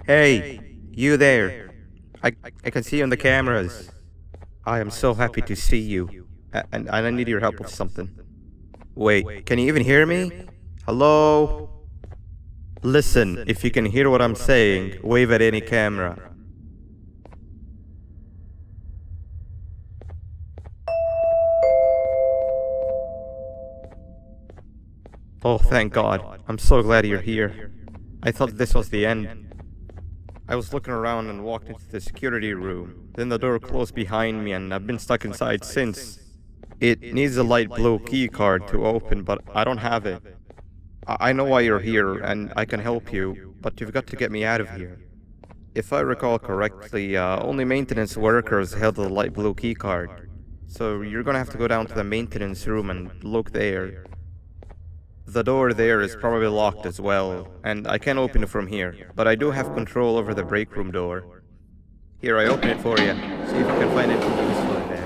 Hey, you there. I can see you on the cameras. I am so happy to see you. And I need your help with something. Wait, can you even hear me? Hello? Listen, if you can hear what I'm saying, wave at any camera. Oh, thank God. I'm so glad you're here. I thought this was the end. I was looking around and walked into the security room. Then the door closed behind me and I've been stuck inside since. It needs a light blue key card to open, but I don't have it. I know why you're here and I can help you, but you've got to get me out of here. If I recall correctly, only maintenance workers held the light blue key card. So you're gonna have to go down to the maintenance room and look there. The door there is probably locked as well, and I can't open it from here, but I do have control over the break room door. Here, I open it for you. See if you can find anything useful in there.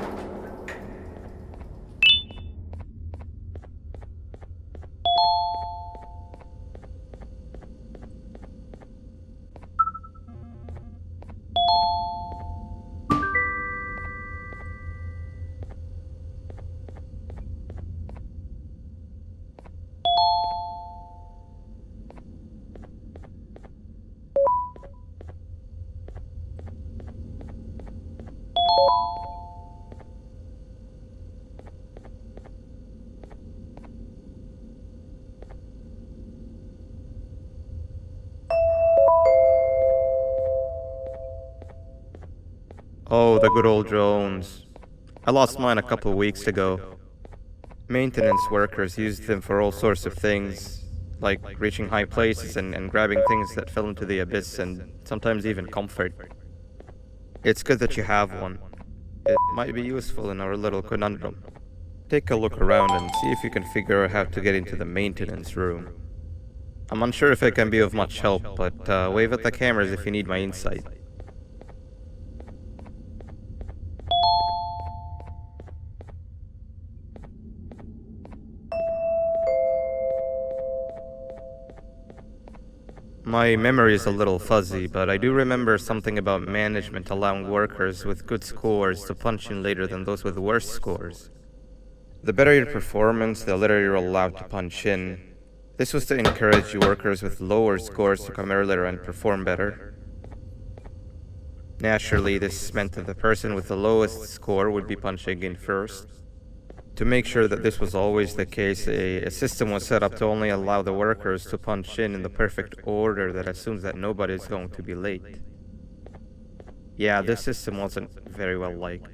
Oh, the good old drones. I lost mine a couple weeks ago. Maintenance workers used them for all sorts of things, like reaching high places and grabbing things that fell into the abyss and sometimes even comfort. It's good that you have one. It might be useful in our little conundrum. Take a look around and see if you can figure out how to get into the maintenance room. I'm unsure if it can be of much help, but wave at the cameras if you need my insight. My memory is a little fuzzy, but I do remember something about management allowing workers with good scores to punch in later than those with worse scores. The better your performance, the later you're allowed to punch in. This was to encourage workers with lower scores to come earlier and perform better. Naturally, this meant that the person with the lowest score would be punching in first. To make sure that this was always the case, a system was set up to only allow the workers to punch in the perfect order that assumes that nobody is going to be late. Yeah, this system wasn't very well liked.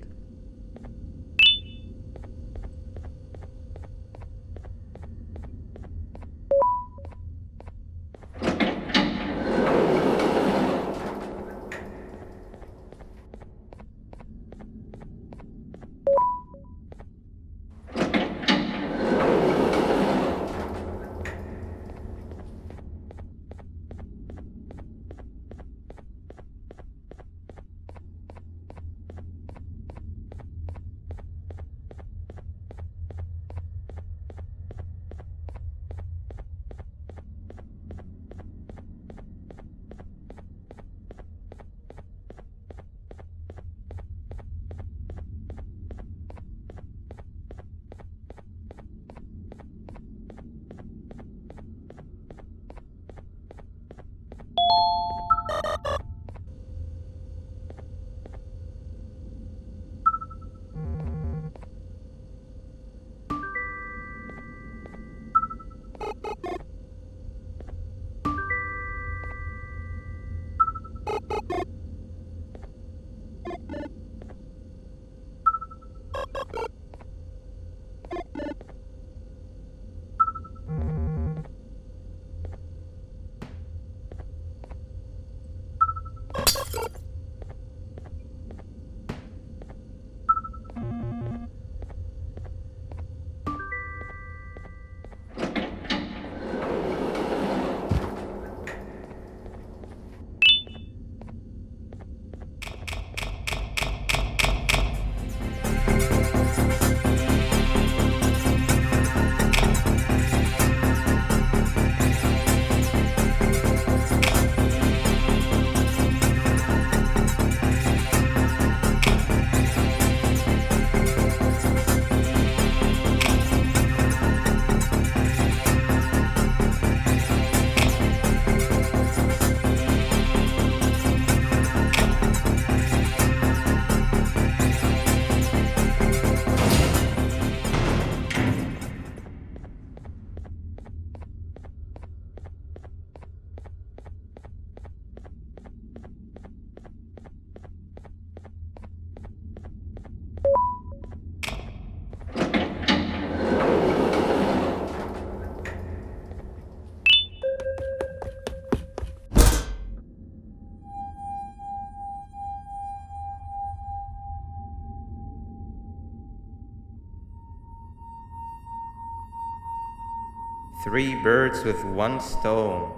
Three birds with one stone.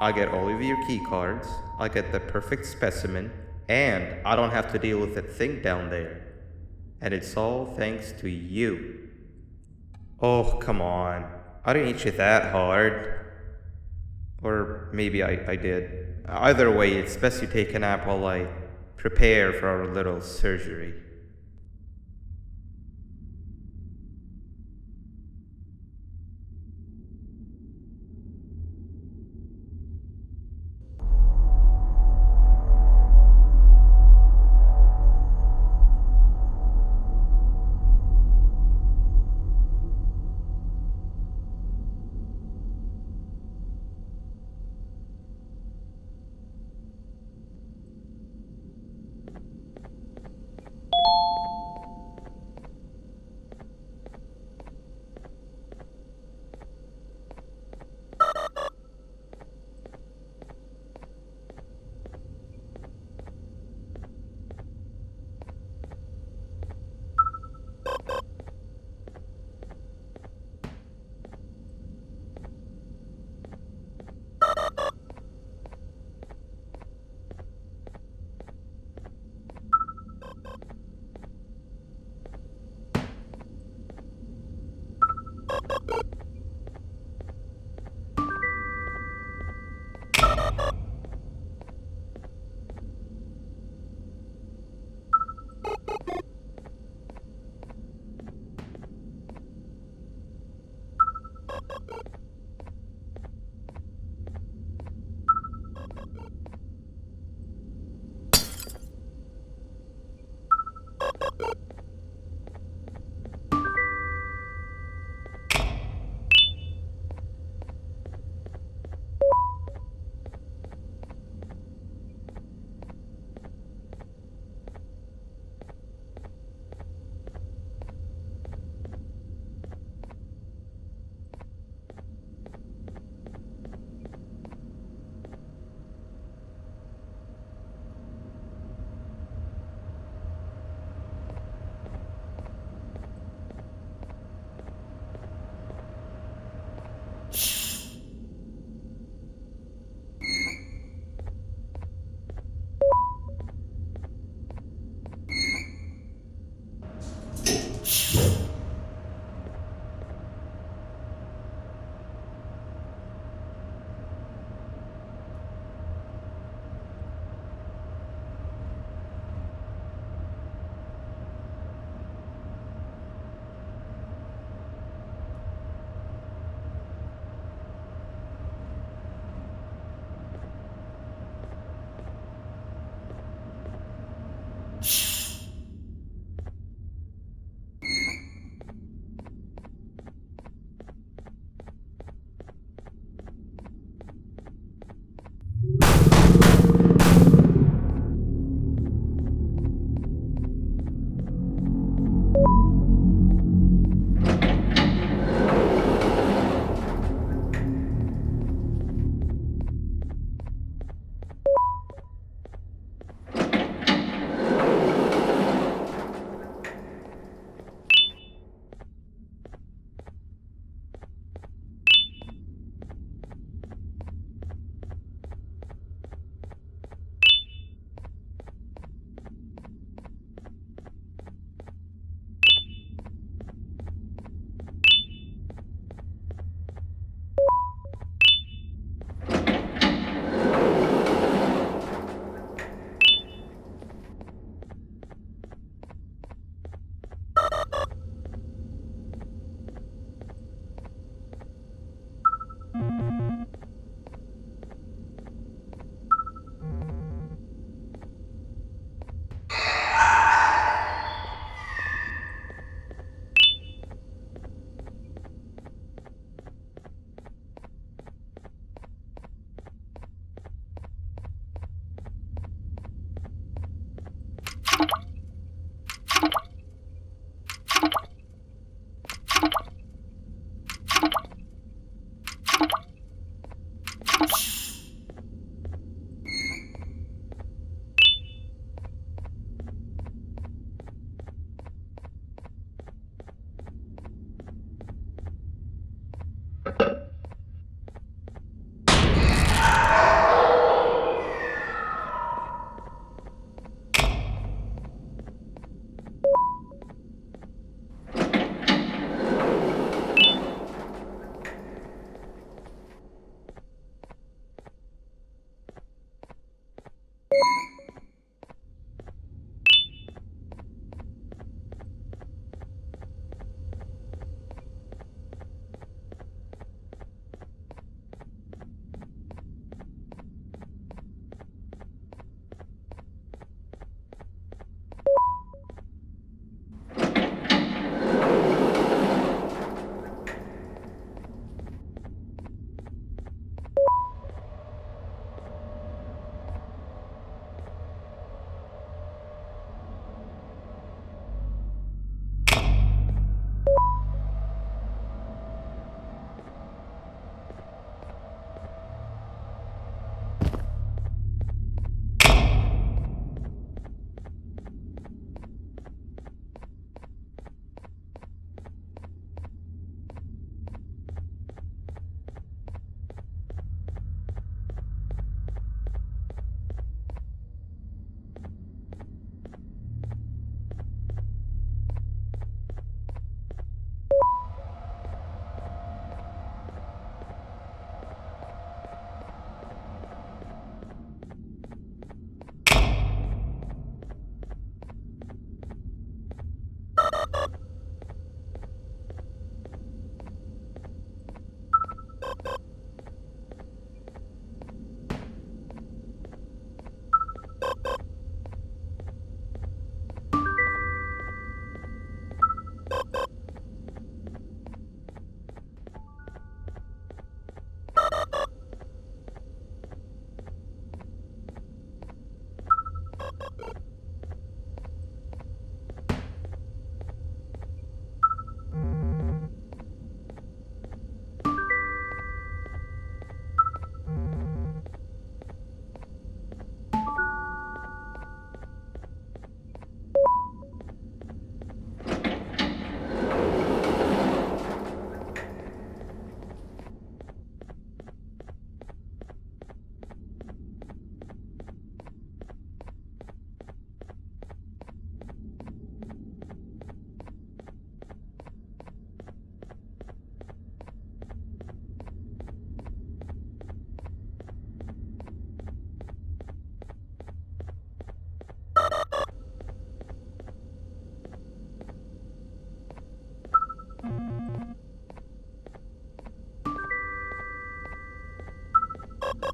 I get all of your key cards, I get the perfect specimen, and I don't have to deal with that thing down there. And it's all thanks to you. Oh, come on. I didn't hit you that hard. Or maybe I did. Either way, it's best you take a nap while I prepare for our little surgery.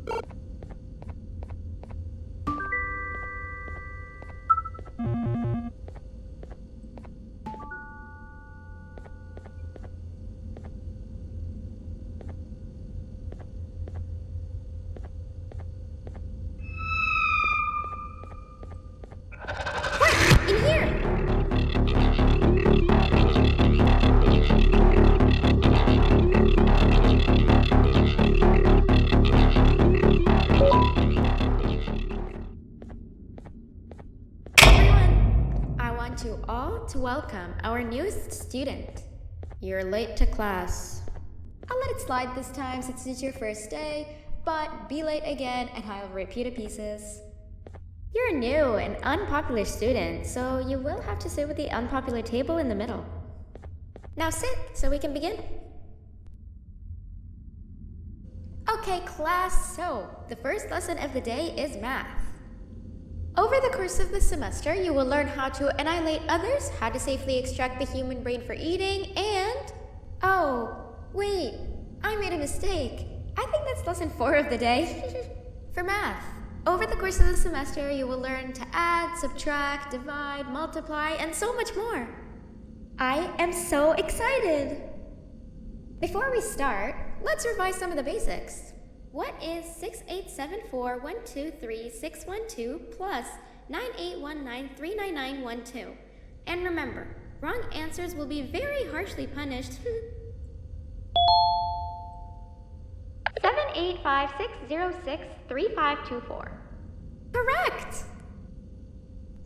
In here! Everyone, I want you all to welcome our newest student. You're late to class. I'll let it slide this time since it's your first day, but be late again and I'll rip you to pieces. You're a new and unpopular student, so you will have to sit with the unpopular table in the middle. Now sit so we can begin. Okay, class, so the first lesson of the day is math. Over the course of the semester, you will learn how to annihilate others, how to safely extract the human brain for eating, and... Oh, wait, I made a mistake. I think that's lesson 4 of the day. For math. Over the course of the semester, you will learn to add, subtract, divide, multiply, and so much more. I am so excited! Before we start, let's revise some of the basics. What is 6874123612 plus 9819399912? And remember, wrong answers will be very harshly punished. 785-606-3524. Correct!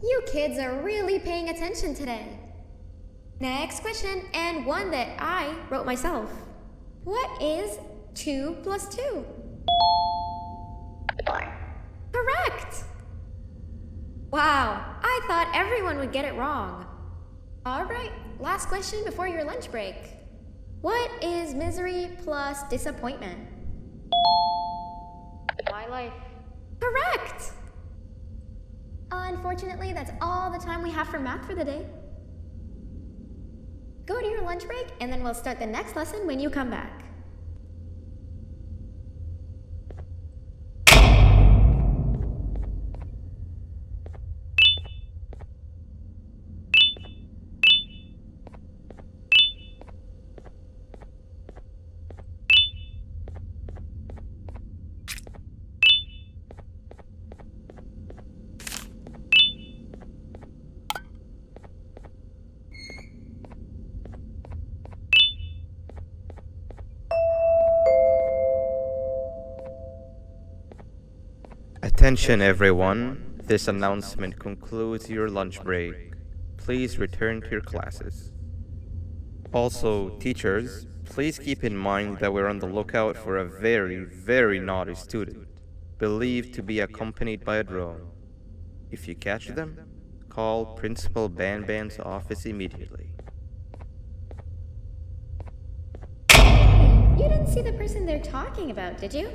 You kids are really paying attention today. Next question, and one that I wrote myself. What is 2 plus 2? 4. Correct! Wow, I thought everyone would get it wrong. Alright, last question before your lunch break. What is misery plus disappointment? My life. Correct! Unfortunately, that's all the time we have for math for the day. Go to your lunch break, and then we'll start the next lesson when you come back. Attention everyone, this announcement concludes your lunch break. Please return to your classes. Also, teachers, please keep in mind that we're on the lookout for a very, very naughty student, believed to be accompanied by a drone. If you catch them, call Principal Banban's office immediately. You didn't see the person they're talking about, did you?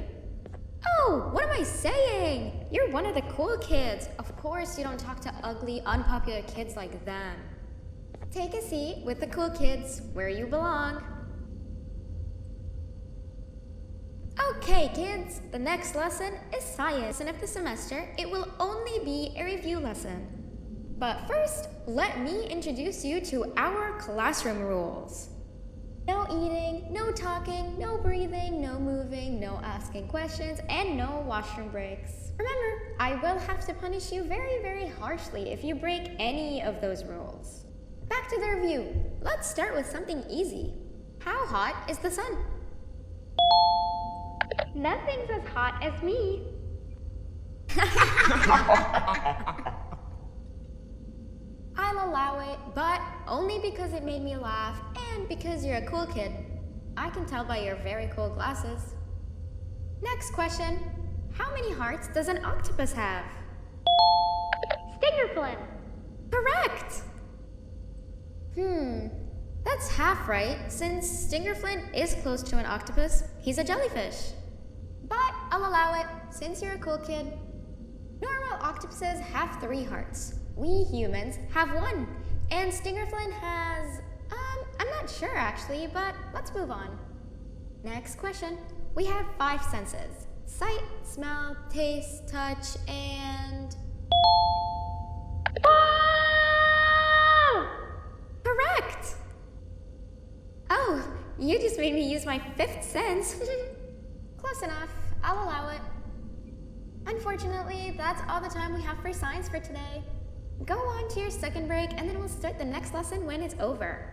Oh, what am I saying? You're one of the cool kids. Of course you don't talk to ugly, unpopular kids like them. Take a seat with the cool kids, where you belong. Okay, kids, the next lesson is science, and of the semester, it will only be a review lesson. But first, let me introduce you to our classroom rules. No eating, no talking, no breathing, no moving, no asking questions, and no washroom breaks. Remember, I will have to punish you very, very harshly if you break any of those rules. Back to the review. Let's start with something easy. How hot is the sun? Nothing's as hot as me. I'll allow it, but only because it made me laugh and because you're a cool kid. I can tell by your very cool glasses. Next question. How many hearts does an octopus have? Stingerflin. Correct! That's half right, since Stingerflint is close to an octopus. He's a jellyfish. But I'll allow it, since you're a cool kid. Normal octopuses have 3 hearts. We humans have 1. And Stingerflint has... I'm not sure actually, but let's move on. Next question. We have 5 senses. Sight, smell, taste, touch, and... Correct! Oh, you just made me use my fifth sense. Close enough. I'll allow it. Unfortunately, that's all the time we have for science for today. Go on to your second break, and then we'll start the next lesson when it's over.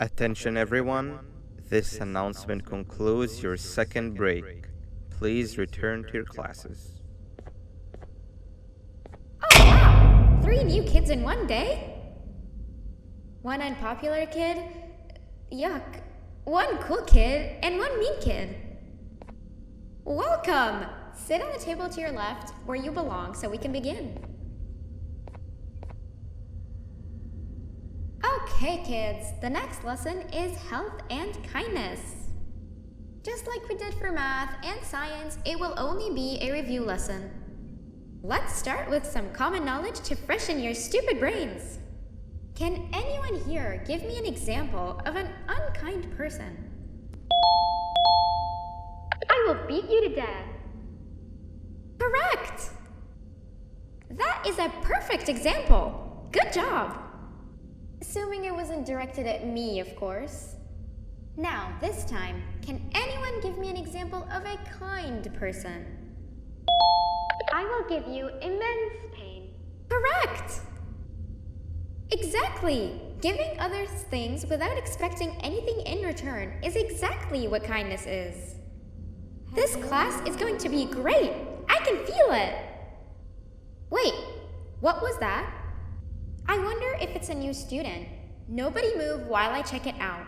Attention everyone, this announcement concludes your second break. Please return to your classes. Oh wow! 3 new kids in one day? 1 unpopular kid? Yuck. 1 cool kid and 1 mean kid. Welcome! Sit on the table to your left, where you belong, so we can begin. Okay, kids, the next lesson is health and kindness. Just like we did for math and science, it will only be a review lesson. Let's start with some common knowledge to freshen your stupid brains. Can anyone here give me an example of an unkind person? I will beat you to death. Correct! That is a perfect example. Good job. Assuming it wasn't directed at me, of course. Now, this time, can anyone give me an example of a kind person? I will give you immense pain. Correct! Exactly! Giving others things without expecting anything in return is exactly what kindness is. This class is going to be great! I can feel it! Wait, what was that? I wonder if it's a new student. Nobody move while I check it out.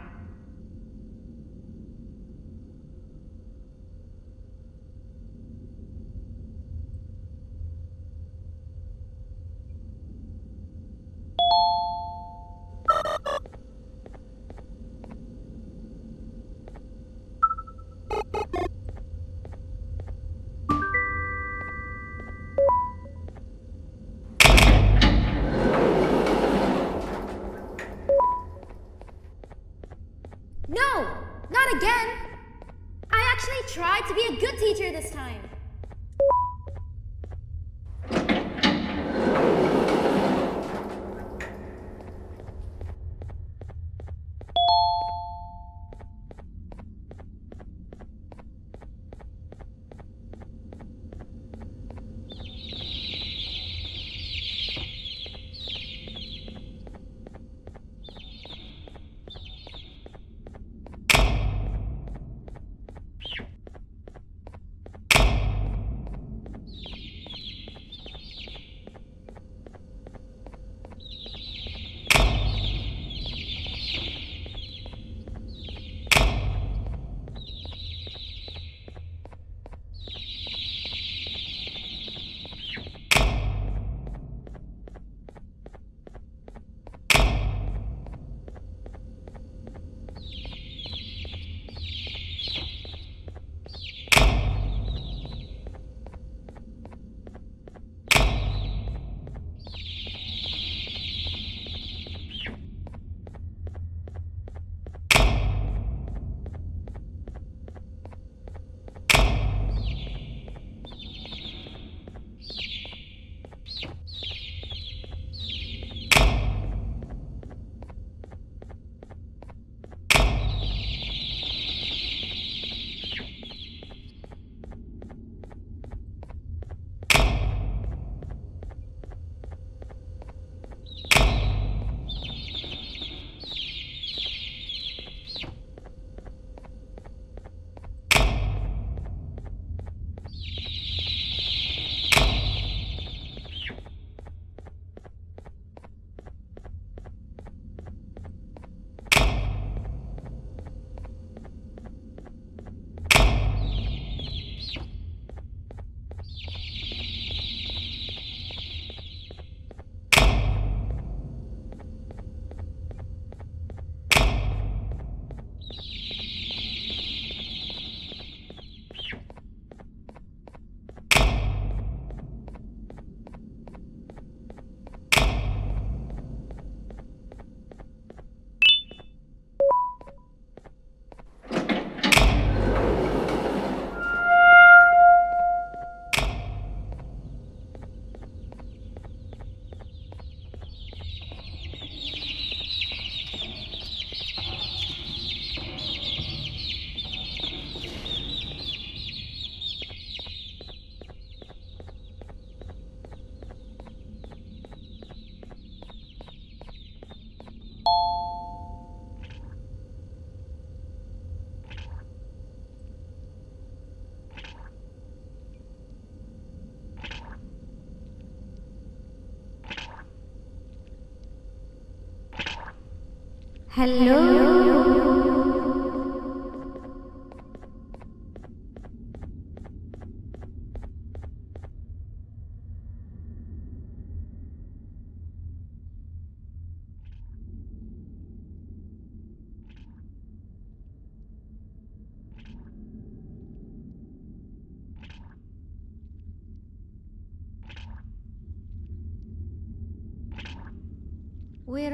Where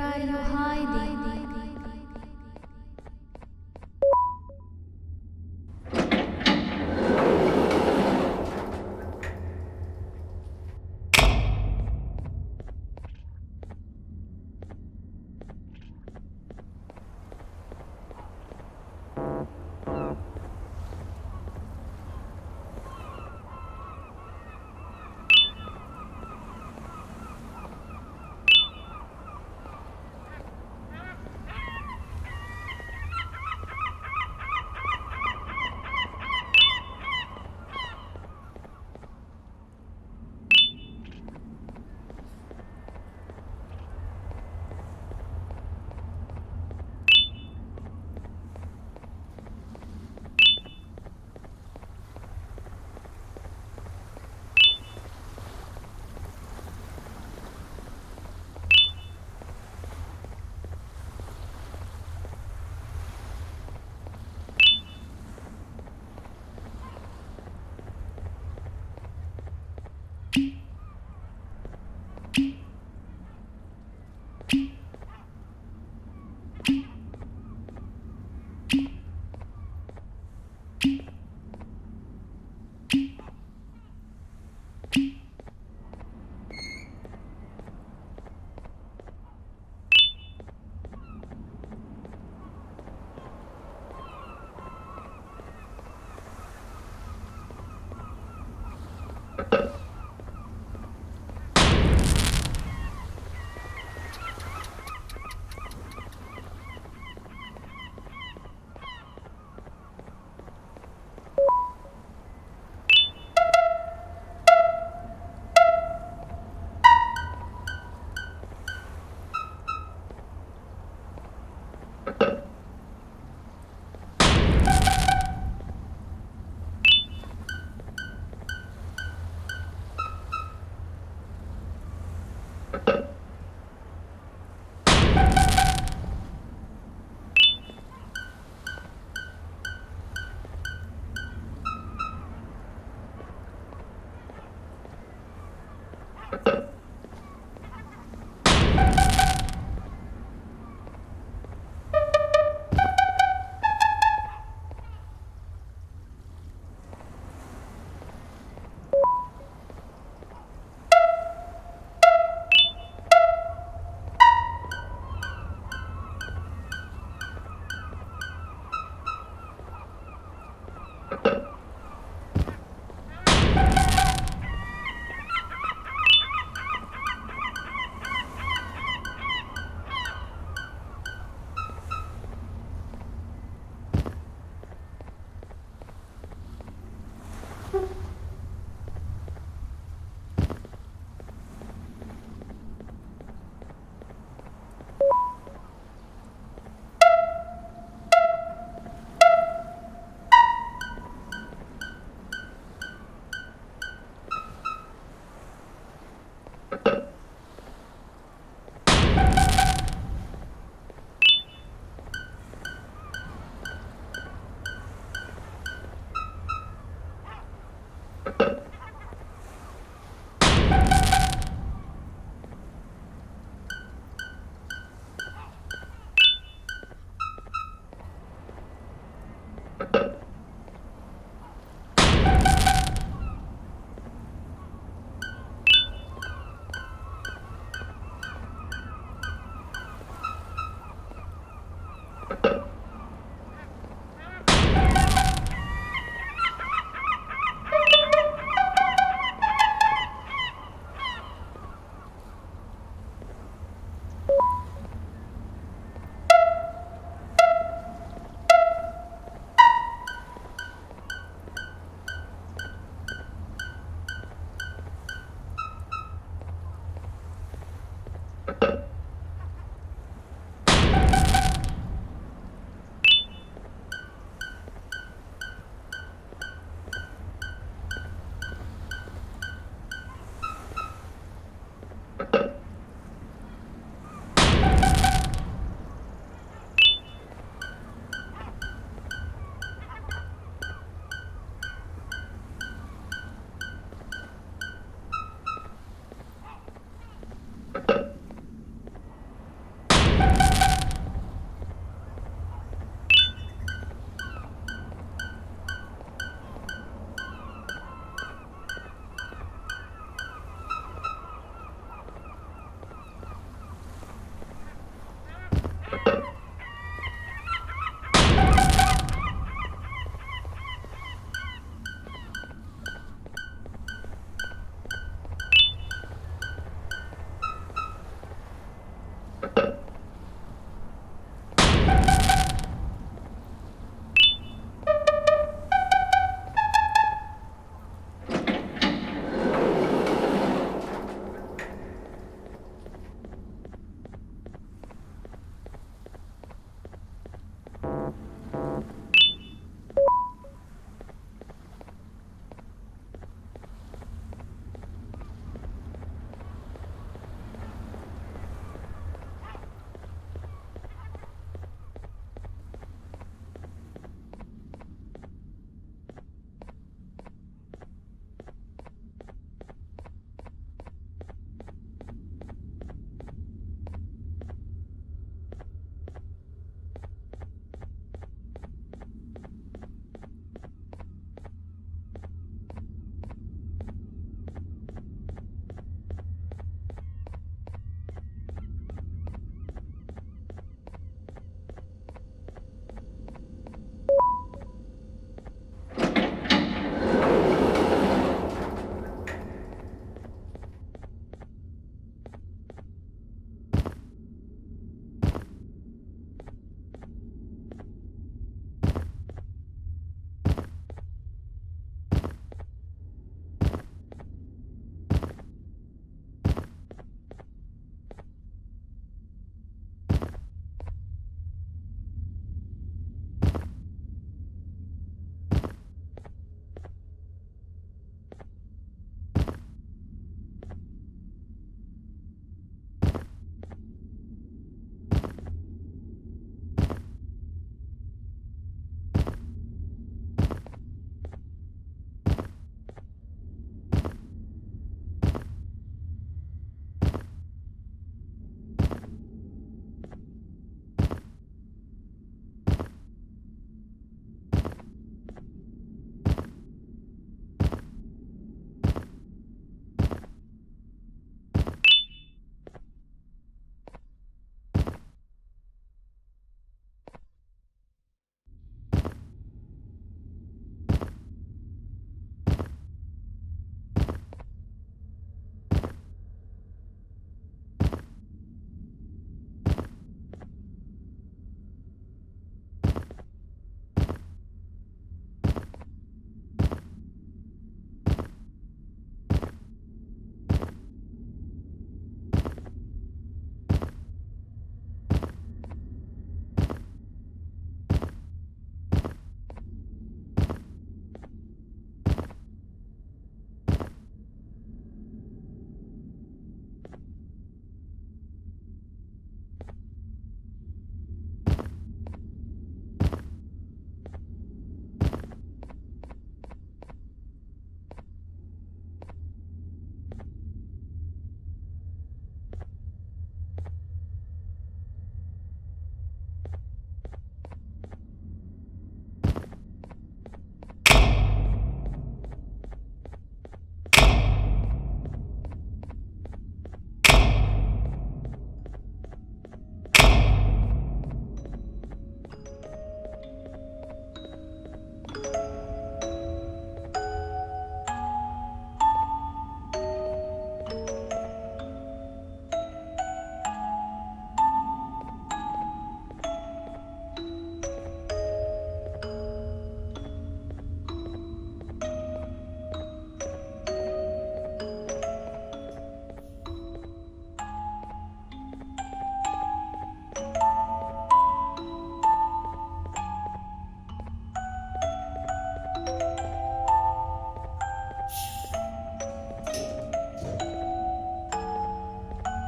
are you hiding?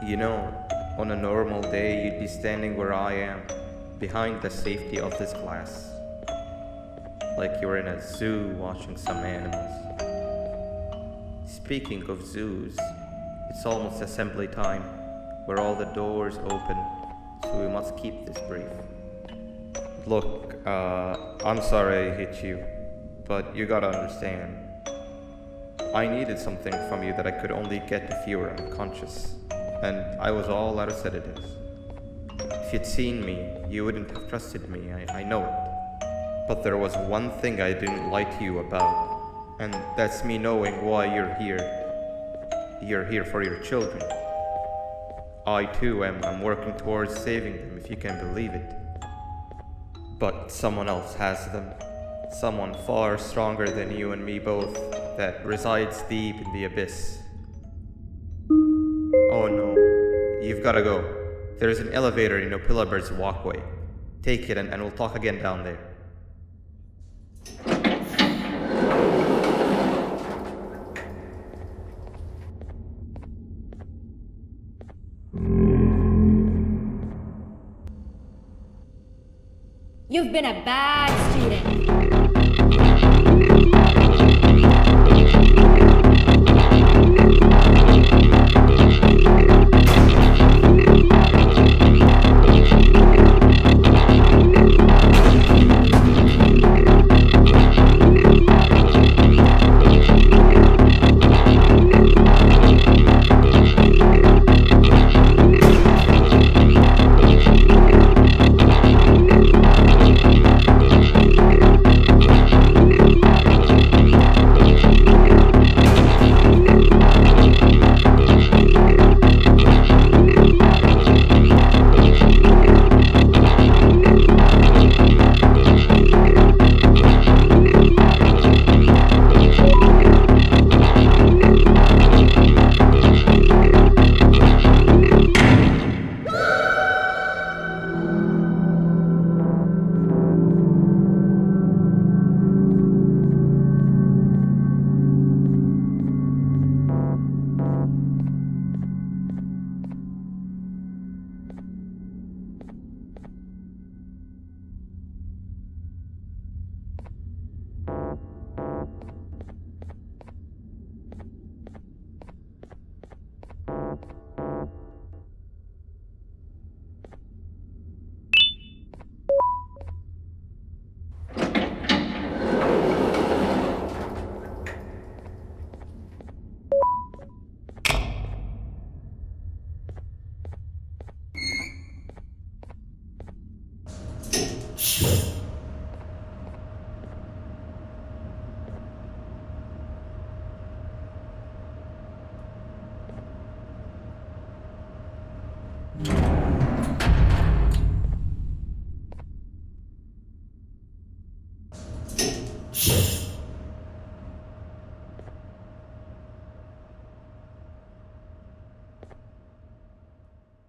You know, on a normal day, you'd be standing where I am, behind the safety of this glass. Like you're in a zoo watching some animals. Speaking of zoos, it's almost assembly time, where all the doors open, so we must keep this brief. Look, I'm sorry I hit you, but you gotta understand. I needed something from you that I could only get if you were unconscious, and I was all out of sedatives. If you'd seen me, you wouldn't have trusted me, I know it. But there was one thing I didn't lie to you about, and that's me knowing why you're here. You're here for your children. I too am working towards saving them, if you can believe it. But someone else has them. Someone far stronger than you and me both, that resides deep in the abyss. Oh no, you've gotta go. There's an elevator in Opillabird's walkway. Take it and we'll talk again down there. You've been a bad student.